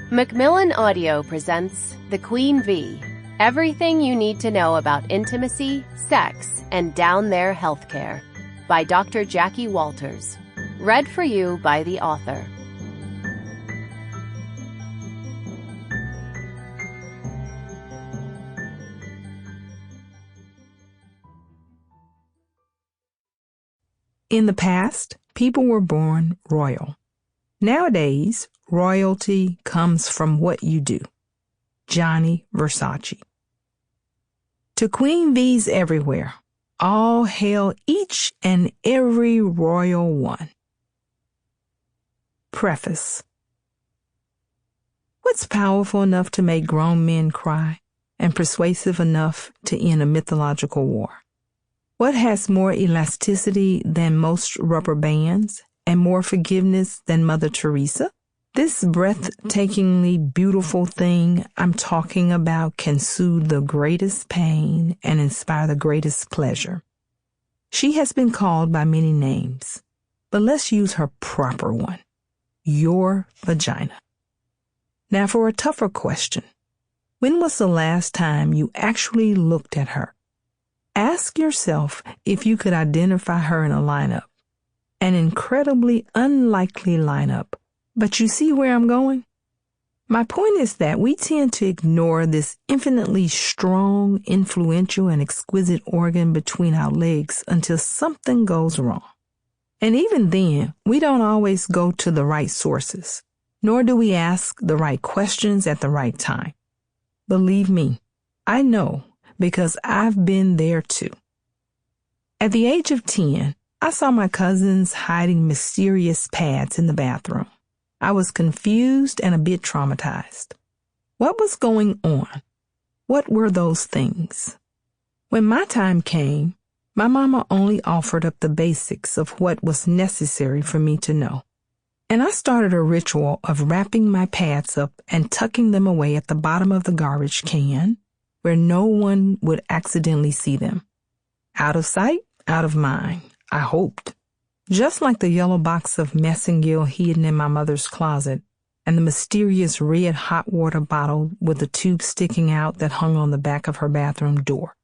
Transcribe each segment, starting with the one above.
Macmillan Audio presents The Queen V. Everything you need to know about intimacy, sex, and down there healthcare by Dr. Jackie Walters. Read for you by the author. In the past, people were born royal. Nowadays, royalty comes from what you do. Johnny Versace. To Queen V's everywhere, all hail each and every royal one. Preface. What's powerful enough to make grown men cry and persuasive enough to end a mythological war? What has more elasticity than most rubber bands and more forgiveness than Mother Teresa? This breathtakingly beautiful thing I'm talking about can soothe the greatest pain and inspire the greatest pleasure. She has been called by many names, but let's use her proper one. Your vagina. Now for a tougher question. When was the last time you actually looked at her? Ask yourself if you could identify her in a lineup. An incredibly unlikely lineup. But you see where I'm going? My point is that we tend to ignore this infinitely strong, influential, and exquisite organ between our legs until something goes wrong. And even then, we don't always go to the right sources, nor do we ask the right questions at the right time. Believe me, I know, because I've been there too. At the age of 10, I saw my cousins hiding mysterious pads in the bathroom. I was confused and a bit traumatized. What was going on? What were those things? When my time came, my mama only offered up the basics of what was necessary for me to know. And I started a ritual of wrapping my pads up and tucking them away at the bottom of the garbage can where no one would accidentally see them. Out of sight, out of mind, I hoped. Just like the yellow box of messengill hidden in my mother's closet and the mysterious red hot water bottle with the tube sticking out that hung on the back of her bathroom door.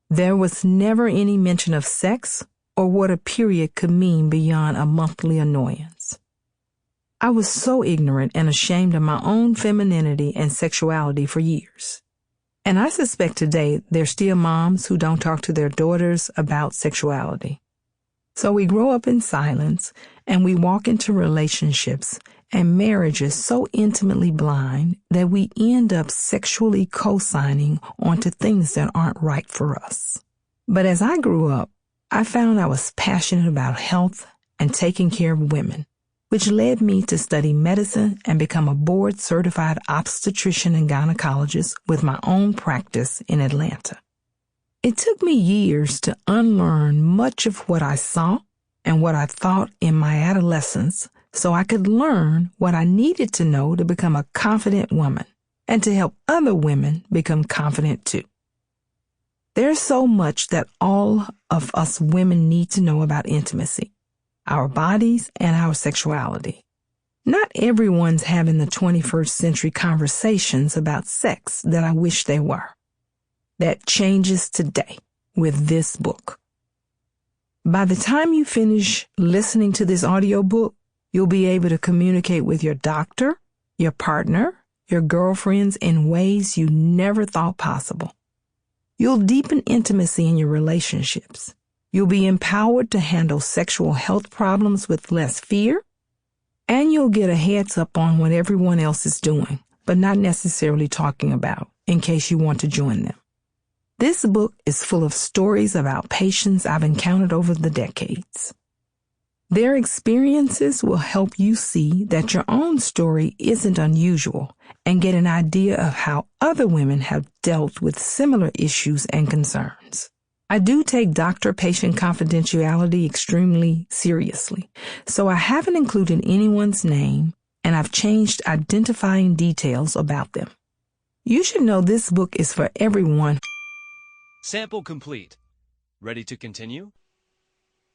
There was never any mention of sex or what a period could mean beyond a monthly annoyance. I was so ignorant and ashamed of my own femininity and sexuality for years. And I suspect today there's still moms who don't talk to their daughters about sexuality. So we grow up in silence and we walk into relationships and marriages so intimately blind that we end up sexually co-signing onto things that aren't right for us. But as I grew up, I found I was passionate about health and taking care of women, which led me to study medicine and become a board-certified obstetrician and gynecologist with my own practice in Atlanta. It took me years to unlearn much of what I saw and what I thought in my adolescence so I could learn what I needed to know to become a confident woman and to help other women become confident too. There's so much that all of us women need to know about intimacy, our bodies, and our sexuality. Not everyone's having the 21st century conversations about sex that I wish they were. That changes today with this book. By the time you finish listening to this audiobook, you'll be able to communicate with your doctor, your partner, your girlfriends in ways you never thought possible. You'll deepen intimacy in your relationships. You'll be empowered to handle sexual health problems with less fear, and you'll get a heads up on what everyone else is doing, but not necessarily talking about, in case you want to join them. This book is full of stories about patients I've encountered over the decades. Their experiences will help you see that your own story isn't unusual and get an idea of how other women have dealt with similar issues and concerns. I do take doctor-patient confidentiality extremely seriously, so I haven't included anyone's name and I've changed identifying details about them. You should know this book is for everyone. Sample complete. Ready to continue?